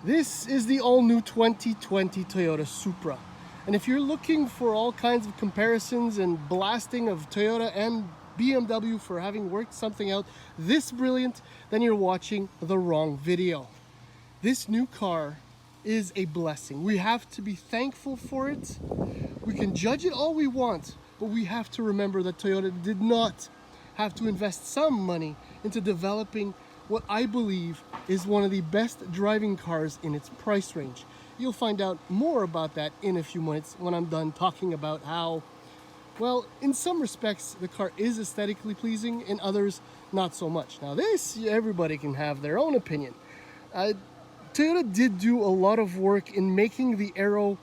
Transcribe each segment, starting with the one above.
This is the all-new 2020 Toyota Supra. And if you're looking for all kinds of comparisons and blasting of Toyota and BMW for having worked something out this brilliant, then you're watching the wrong video. This new car is a blessing. We have to be thankful for it. We can judge it all we want, but we have to remember that Toyota did not have to invest some money into developing what I believe is one of the best driving cars in its price range. You'll find out more about that in a few minutes when I'm done talking about how, well, in some respects, the car is aesthetically pleasing, in others, not so much. Now this, everybody can have their own opinion. Toyota did do a lot of work in making the Aero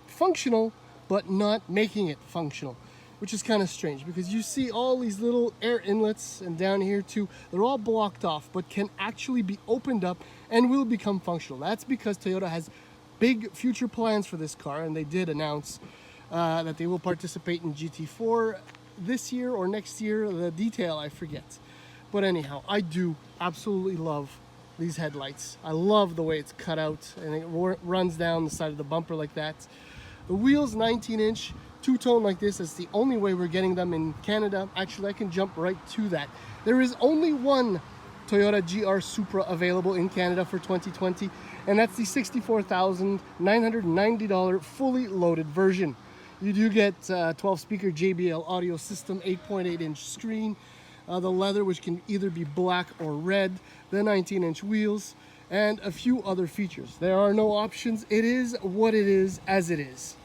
functional, but not making it functional, which is kind of strange because you see all these little air inlets, and down here too, they're all blocked off, but can actually be opened up and will become functional. That's because Toyota has big future plans for this car, and they did announce that they will participate in GT4 this year or next year. The detail I forget. But anyhow, I do absolutely love these headlights. I love the way it's cut out and it runs down the side of the bumper like that. The wheels, 19-inch, two-tone like this. That's the only way we're getting them in Canada. Actually, I can jump right to that. There is only one Toyota GR Supra available in Canada for 2020, and that's the $64,990 fully loaded version. You do get 12-speaker JBL audio system, 8.8-inch screen, the leather, which can either be black or red, the 19-inch wheels, and a few other features. There are no options. It is what it is, as it is.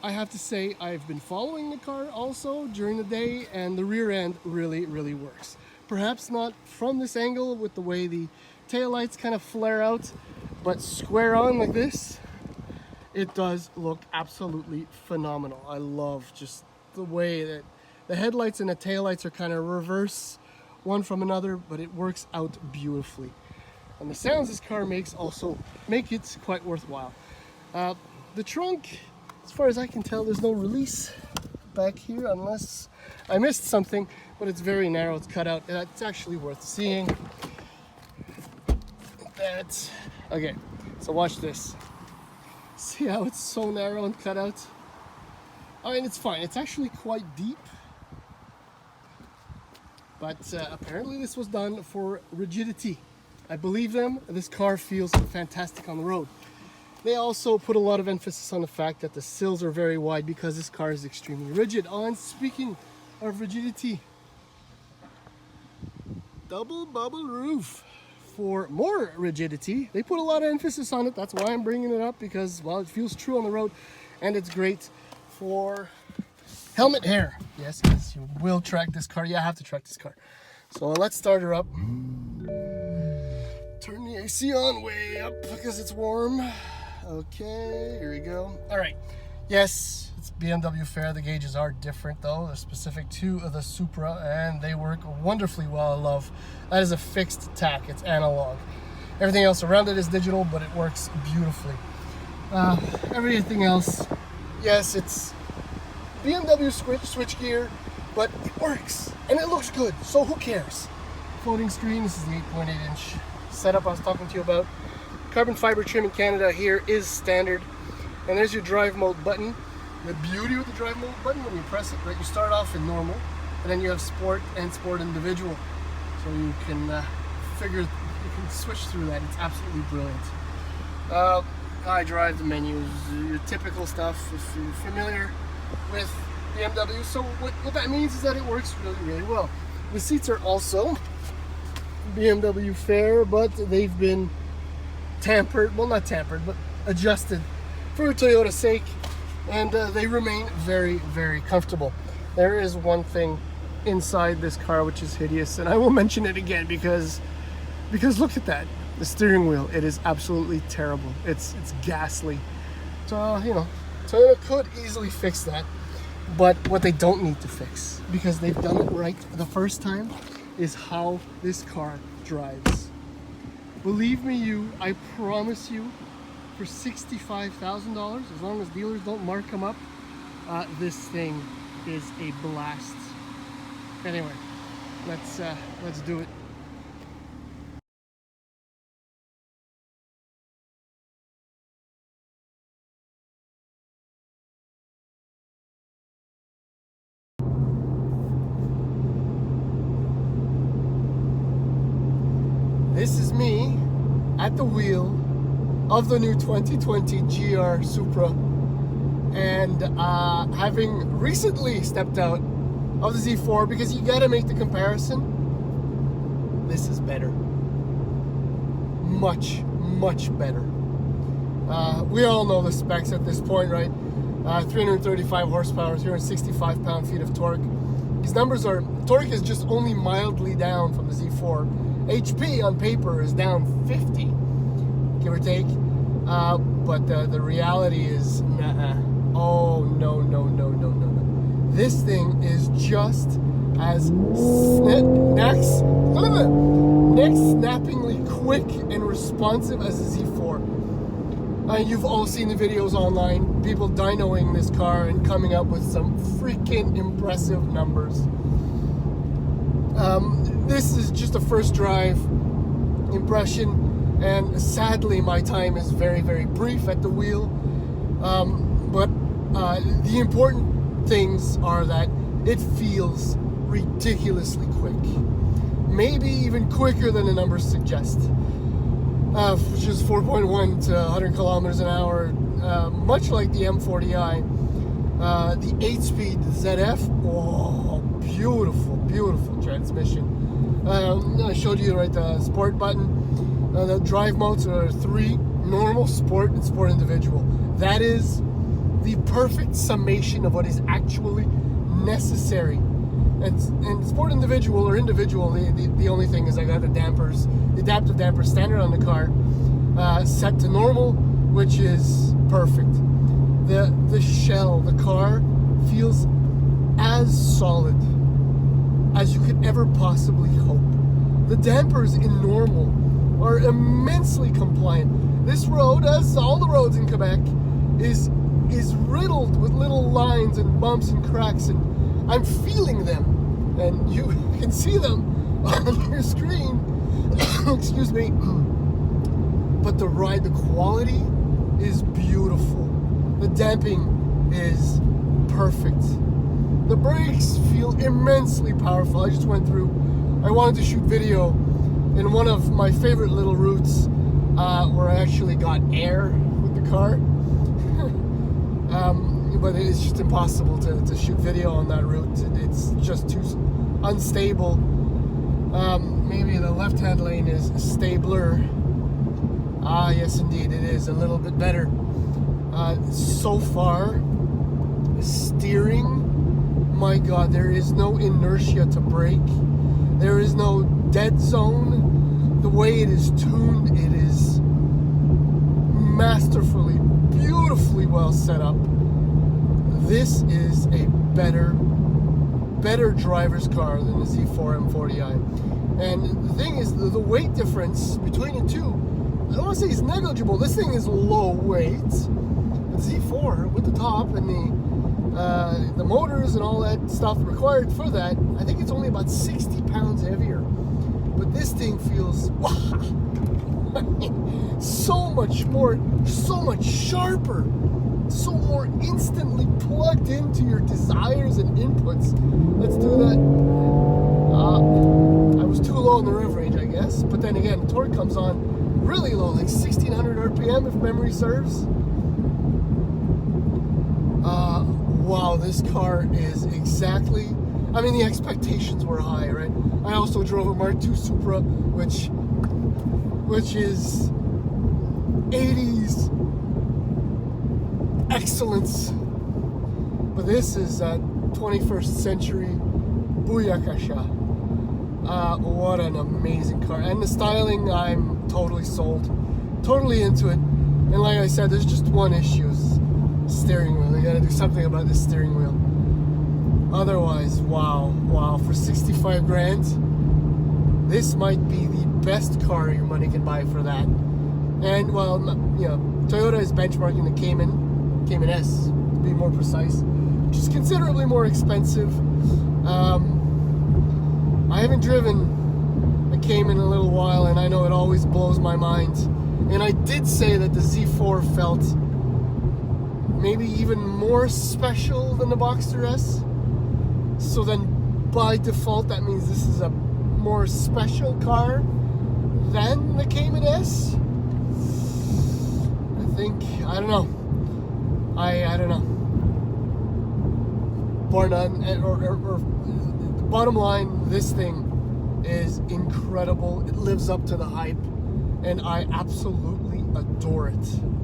I have to say, I've been following the car also during the day, and the rear end really works. Perhaps not from this angle with the way the taillights kind of flare out, but square on like this, it does look absolutely phenomenal. I love just the way that the headlights and the taillights are kind of reverse one from another, but it works out beautifully. And the sounds this car makes also make it quite worthwhile. The trunk, as far as I can tell, there's no release back here unless I missed something, but it's very narrow, it's cut out. It's actually worth seeing. That's okay, so watch this. See how it's so narrow and cut out? I mean, it's fine. It's actually quite deep. But apparently this was done for rigidity. I believe them. This car feels fantastic on the road. They also put a lot of emphasis on the fact that the sills are very wide because this car is extremely rigid. Oh, and speaking of rigidity, double bubble roof. For more rigidity, they put a lot of emphasis on it. That's why I'm bringing it up, because, well, it feels true on the road, and it's great for helmet hair. Yes, because you will track this car. Yeah, I have to track this car. So let's start her up. Turn the AC on way up because it's warm. Okay, here we go. All right. Yes, it's BMW fare. The gauges are different though. They're specific to the Supra, and they work wonderfully well. I love that is a fixed tack. It's analog. Everything else around it is digital, but it works beautifully. Everything else, yes, it's BMW switch gear, but it works and it looks good. So who cares? Floating screen. This is the 8.8-inch setup I was talking to you about. Carbon fiber trim in Canada here is standard. And there's your drive mode button. The beauty with the drive mode button, when you press it, right, you start off in normal, and then you have sport and sport individual. So you can you can switch through that. It's absolutely brilliant. I drive the menus, your typical stuff, if you're familiar with BMW. So what that means is that it works really well. The seats are also BMW fare, but they've been tampered, well, not tampered, but adjusted for Toyota's sake, and they remain very comfortable. There is one thing inside this car which is hideous, and I will mention it again because look at that, the steering wheel. It is absolutely terrible. It's ghastly. So, you know, Toyota could easily fix that, but what they don't need to fix, because they've done it right the first time, is how this car drives. Believe me, I promise you, for $65,000, as long as dealers don't mark them up, this thing is a blast. Anyway, let's do it. This is me at the wheel of the new 2020 GR Supra, and having recently stepped out of the Z4 because you gotta make the comparison. This is better. Much, much better. We all know the specs at this point, right? 335 horsepower, 365 pound-feet of torque. These numbers are, torque is just only mildly down from the Z4. HP on paper is down 50, give or take. But the reality is, oh, no. This thing is just as neck-snappingly quick and responsive as the Z4. You've all seen the videos online, people dynoing this car and coming up with some freaking impressive numbers. This is just a first drive impression, and sadly my time is very, very brief at the wheel. But the important things are that it feels ridiculously quick. Maybe even quicker than the numbers suggest. Which is 4.1 to 100 kilometers an hour, much like the M40i. The 8-speed ZF, oh, beautiful transmission. I showed you right the sport button. The drive modes are 3: normal, sport, and sport individual. That is the perfect summation of what is actually necessary. And sport individual or individual, the only thing is I got the dampers, the adaptive dampers standard on the car, set to normal, which is perfect. The shell, the car feels as solid as you could ever possibly hope. The dampers in normal are immensely compliant. This road, as all the roads in Quebec, is riddled with little lines and bumps and cracks, and I'm feeling them, and you can see them on your screen. Excuse me. But the ride, the quality is beautiful. The damping is perfect. The brakes feel immensely powerful. I just went through, I wanted to shoot video in one of my favorite little routes where I actually got air with the car. But it's just impossible to shoot video on that route. It's just too unstable. Maybe the left-hand lane is stabler. Yes, indeed, it is a little bit better. So far, steering, my God, there is no inertia to brake. There is no dead zone. The way it is tuned, it is masterfully, beautifully well set up. This is a better driver's car than the Z4 M40i. And the thing is, the weight difference between the two, I don't want to say it's negligible. This thing is low weight. The Z4 with the top and the motors and all that stuff required for that, I think it's only about 60 pounds heavier. But this thing feels so much more, so much sharper, so more instantly plugged into your desires and inputs. Let's do that. I was too low in the rev range, I guess. But then again, torque comes on really low, like 1600 RPM if memory serves. Wow, this car is exactly, I mean, the expectations were high, right? I also drove a Mark II Supra, which is 80s excellence. But this is 21st century Booyakasha. What an amazing car. And the styling, I'm totally sold. Totally into it. And like I said, there's just one issue. Steering wheel. They gotta do something about this steering wheel. Otherwise, wow. For 65 grand, this might be the best car your money can buy for that. And well, you know, Toyota is benchmarking the Cayman S, to be more precise, which is considerably more expensive. I haven't driven a Cayman in a little while, and I know it always blows my mind. And I did say that the Z4 felt maybe even more special than the Boxster S. So then by default, that means this is a more special car than the Cayman S. I don't know. I don't know. Bar none, or bottom line, this thing is incredible. It lives up to the hype, and I absolutely adore it.